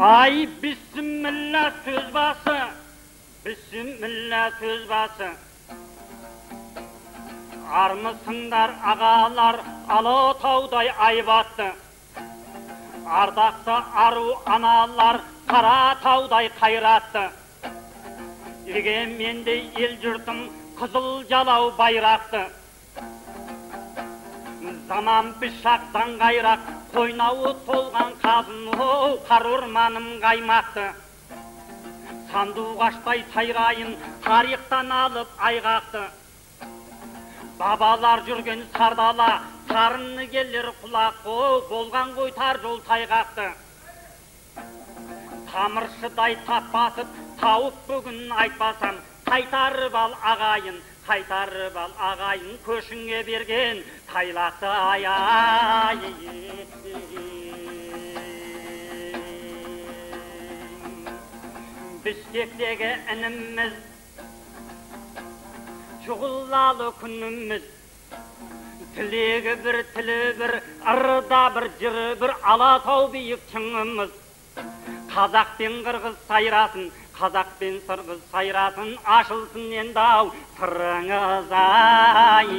Ay bismillah söz bası, bismillah söz bası. Armısınдар ağalar, Alatau'day aybattı. Ardaqsa arı analar, Qaratau'day qayrattı. Egemendi el jurtum, kızıl jalau bayraktı. Zaman bişaqdan qayrak, koynağı tolgan qazın, qar ormanım qaymaktı. Sanduğaçtay sayrayın, tarixtan alıp aygaktı. Babalar жүрген сардала, тарыны келер құлақ, болған қой тар жол тайғақты. Тамыршыдай тап басып, тауып бүгін айтпасам, қайтарып ал ағайын, көшіңе берген тайлақты ай. Бішкектегі ініміз, Çuğullalı күніміз, тілегі бір, тілі бір, ырда бір, жыры бір, Алатау биік шыңымыз. Қазақ пен қырғыз сайрасын, қазақ пен сырғыз сайрасын, ашылсын енді ау сырыңыз ай.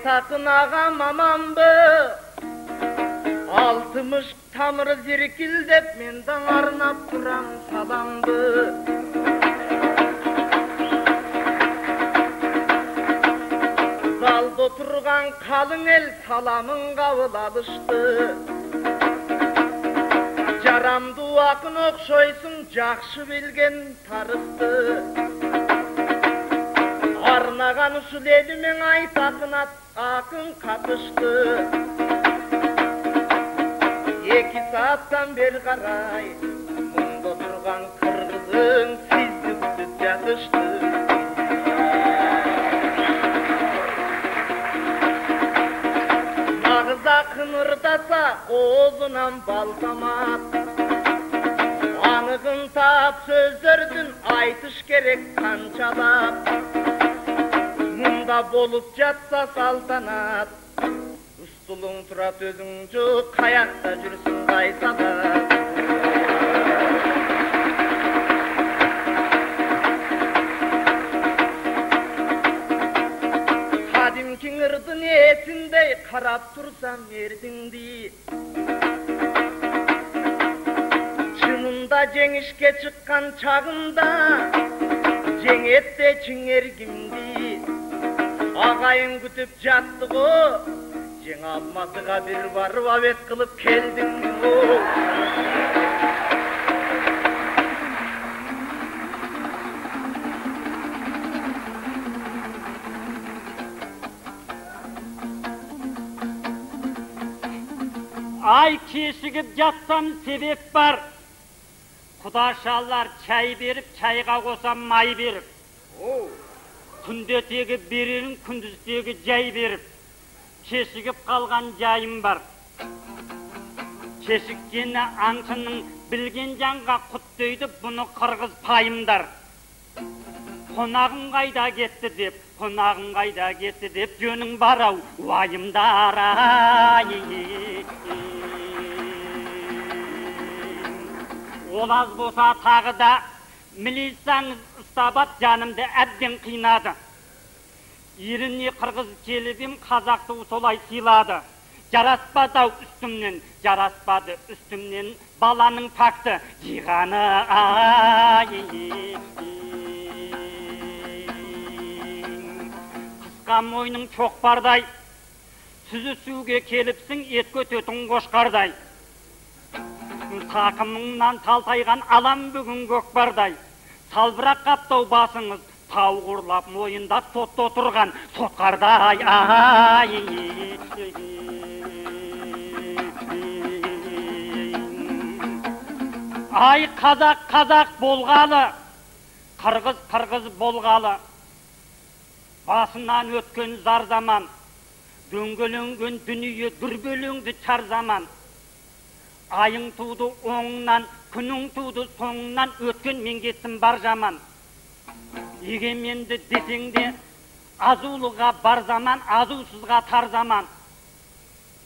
Takın ağam amandı, altmış tamırı zirkildep, menden arnap duran salamdı. Zalda oturgan kalın el salamın kavıl alıştı. Jaramdı akın okşoysun, jakşı bilgen tarıktı. Arnağan usul elimin aytakın akın katıştı. 2 saattan beri qaray, munda durgan kırgızın sizdi kütüp yatıştı. Nağız akın ırdasa, oğuzundan baltamat. Anıgın tap sözlerdin aytış gerek kançalap. Munda bolup jatsa saltanat, ustulun turat özüңjü, kayakta жүрсүн кайсада. Kadimkin ırdın esindey karap tursam erdingdi. Çınında jеңишке чыккан чагында, жеңетте чиңергимди. Ağayın kütüp jattık o, Жең алматыға bir barıp avet kılıp keldin o. Ay keşigip jatsam sebep var. Kudaşallar çay berip, çayga kosam may berip. Күндетегі берерін, күндіздегі жай беріп, кешігіп қалған жайым бар. Кешіккені аңшының білген жанға құт дейді, бұны қырғыз пайымдар. Қонағым қайда кетті деп, жөнің бар ау, уайымдар ай. Ол аз болса тағы да, милисаңыз ұстабат жанымды әбден қинады. Еріне қырғыз келіп қазақты солай сыйлады. Жараспады үстімнен баланың пакты жиғаны ай. Қысқа мойның чоқпардай, сүзісуге келіпсің ет көтетін қошқардай. Тақымыңнан талтайған алам бүгін көкбардай. Салбырақ қаптау басыңыз, тау құрлап мойындап сотта отырған сотқардай ай. Ай қазақ болғалы, қырғыз болғалы. Басынан өткен зар заман, дөңгеленген дүние дүрбелеңді чар заман. Айың туды оңынан, күнің туды соңынан, өткен мен кетсін бар жаман. Егеменді десеңде, азулыға бар заман, азусызға тар заман.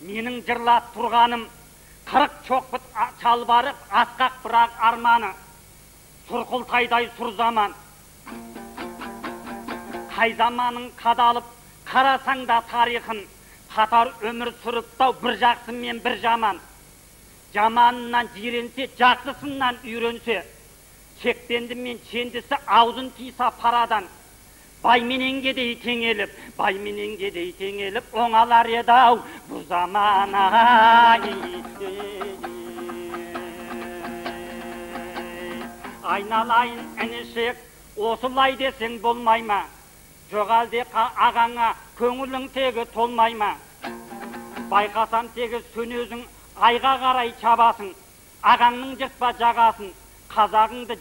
Менің жырлап тұрғаным, 40 чоқпыт чалбарып, асқақ бірақ арманы. Сұрқылтайдай сұр заман. Қай заманың қадалып, қарасаң да тарихын, қатар өмір сүріптау бір жақсы мен бір жаман. Жаманынан жиренсе, жақсысынан үйренсе, шектенді мен чендісі аузын тиса парадан. Баймененге дей теңеліп, баймененге дей теңеліп, оңалар еді-ау бұл заман. Айналайын інішек, осылай десең болмай ма? Жоқ әлде ағаңа көңілің тегі толмай ма? Байқасам тегі сөнезің айға қарай чабасың, ағаңның жыртпа жағасын, қазағыңды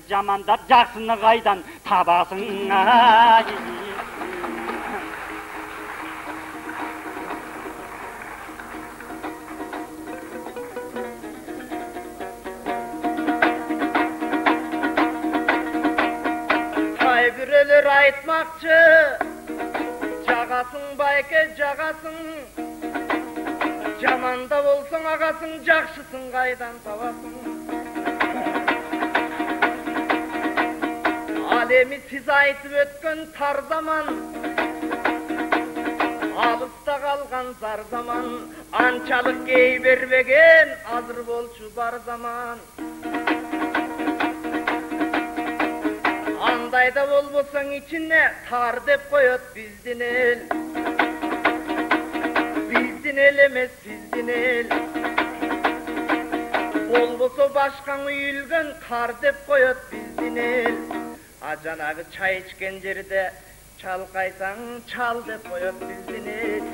жамандап, жақсыны қайдан табасың. Қайбірелер айтмақшы, жағасың байке жағасың, жаманда болсың ағасың, жақшысың қайдан табасың. Алеми сіз айтып өткен тар заман, алыста қалған зар заман, анчалық кей бербеген азыр болчу бар заман. Андайда болбосаң içine тар деп қойот биздин ел. Биздин ел емес сиздин ел. Болбосо башкаң үйүлгөн кар деп қойот биздин ел. А жанагы чай ичкен жерде чалкайсаң чал деп қойот биздин ел.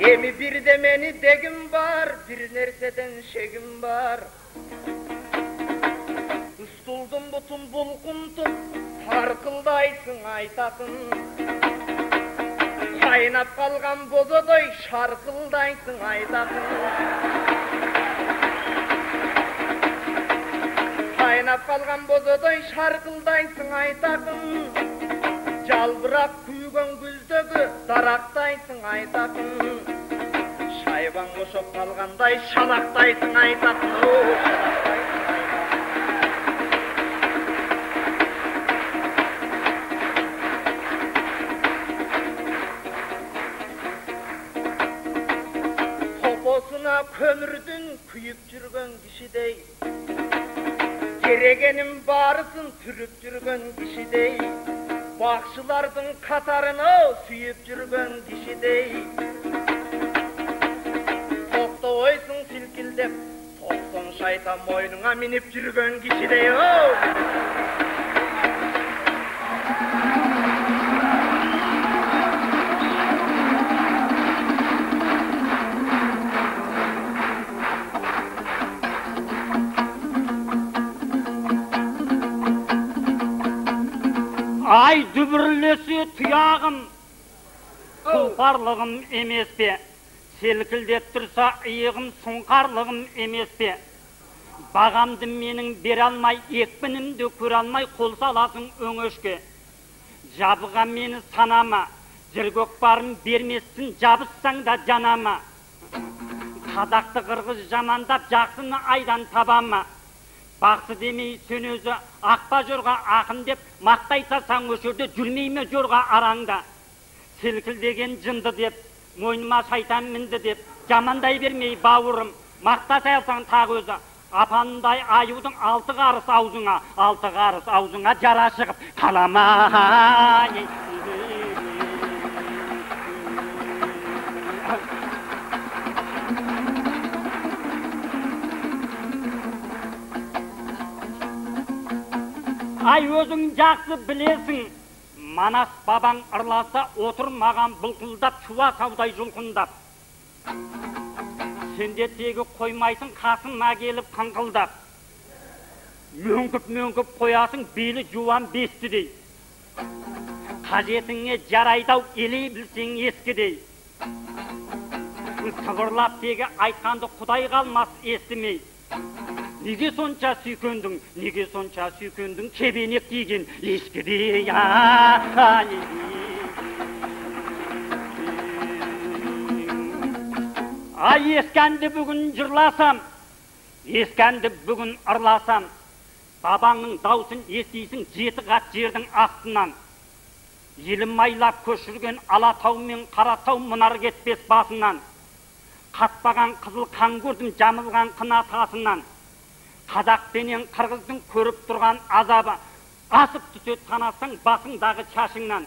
Еми бирде мени дегим бар, bir нерседен шегим бар. Устулдум бутун булкунтуп, таркылдайсың айтатын. Кайнап калган бозодой шаркылдайсың айтатын. Кайнап калган бозодой шаркылдайсың айтатын. Жалбырак күйгөн күздөгү дарактайсың айтатын. Шайбаң бошоп калгандай шалактайсың айтатын. Попосуна көмүрдүн күйүп жүргөн кишидей, керегенин баарысын түрүп жүргөн кишидей, бакчылардын катарына сүйүп жүргөн кишидей, токтобойсуң силкилдеп, токсон шайтан мойнуңа минип жүргөн кишидей. Ай дүбірлесе тұяғым, тұлпарлығым емес пе? Селкілдеп тұрса иығым, сұңқарлығым емес пе? Бағамды менің бере алмай, екпінімді көре алмай, қол саласың өңешке. Жабыға мені санама, жыргөк барым бермессің, жабыссаң да жанама. Қазақты қырғыз жамандап, жақсыны айдан табама. Бақсы демей сен өзі ақпа жорға ақын деп, мақтайса саң өшірді жүрмейме жорға араңда. Селкілдеген жынды деп, мойныма шайтан мінді деп, жамандай бермей бауырым, мақта салсаң тағы өзі. Апандай аюдың алты қарыс аузыңа жара шығып қалама. Ай өзің жақсы білесің, Манас бабаң ырласа отырмаған бұлқылдап, шуа саудай жұлқындап. Сенде тегі қоймайсың, қасыма келіп қыңқылдап. мөңкіп қоясың, белі жуан бестідей. Қажетіңе жарайдау, елей білсең ескідей. Сыбырлап тегі айтқанды Құдай қалмас естімей. Неге сонша сүйкендің, кебенек киген ешкідей. Ай, ескәнді бүгін жырласам, ескәнді бүгін ырласам, бабаңның даусын естисің жеті қат жердің астынан. Елім майлап көшірген Алатау мен Қаратау мұнар кетпес басынан. Қатпаған қызыл қан көрдім жамылған қына тасынан. Қазақ пенен қырғыздың көріп тұрған азабы, асып түсет танасың басыңдағы шашыңнан.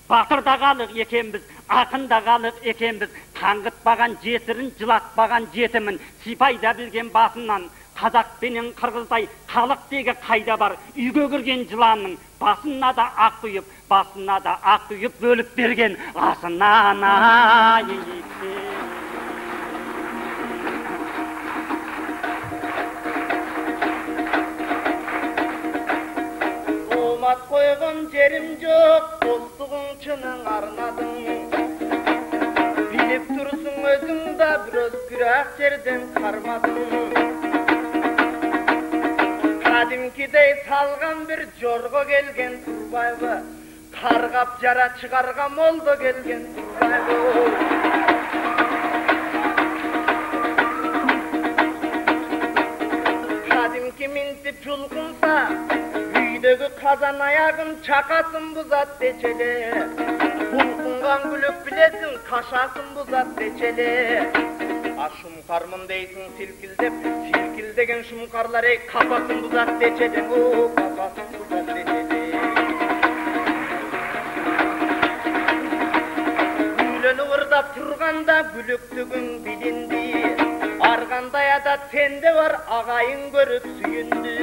Батырда қалық екенбіз, ақында қалық екенбіз, қаңғытпаған жесірін жылатпаған жетімін, сипайда білген басынан. Қазақ пенен қырғыздай халық тегі қайда бар, үйге кірген жыланның басына да ақ құйып бөліп берген асынан. Olmat koygun jerim yok, dostluğun çının arnadın. Bilip dursun özün da biraz gürak жерден karmadın. Kadimkidey salgan bir jorgo gelgen Turbayba, kargap jara çıkargam oldu gelgen Turbayba. Kadimki mintip çulkunsa, üydögü kazan ayagın çakasın buzat deçeli. Bulkungan gülük bilesin, kaşasın buzat deçeli. Şumkarmın deysin silkildep, silkildegen şumkarlar ey kafasın buzat deçeli, kafasın buzat deçeli. Gülünü vırdap turganda gülüktügün bilindi, argandaya da sende var ağayın görüp süyündü.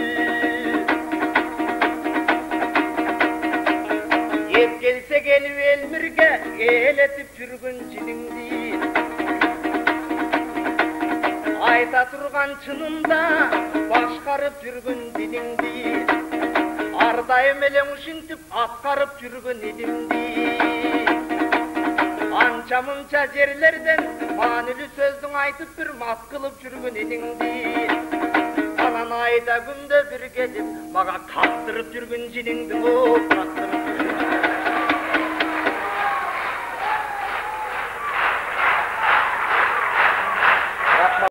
Yet gelse gelip elmirge, eletip жүрgün cilindi. Ayta turgan çınında başkarıp жүрgün dilingdi. Ardayım elem uşintip atkarıp жүрgün edimdi. Ança munça жерlerden manülü sözdün aytıp bir mat kılıp жүрgün edingdi. Anan ayda günde bir gelip maga kaktırıp жүрgün cilingdi, kaktırıp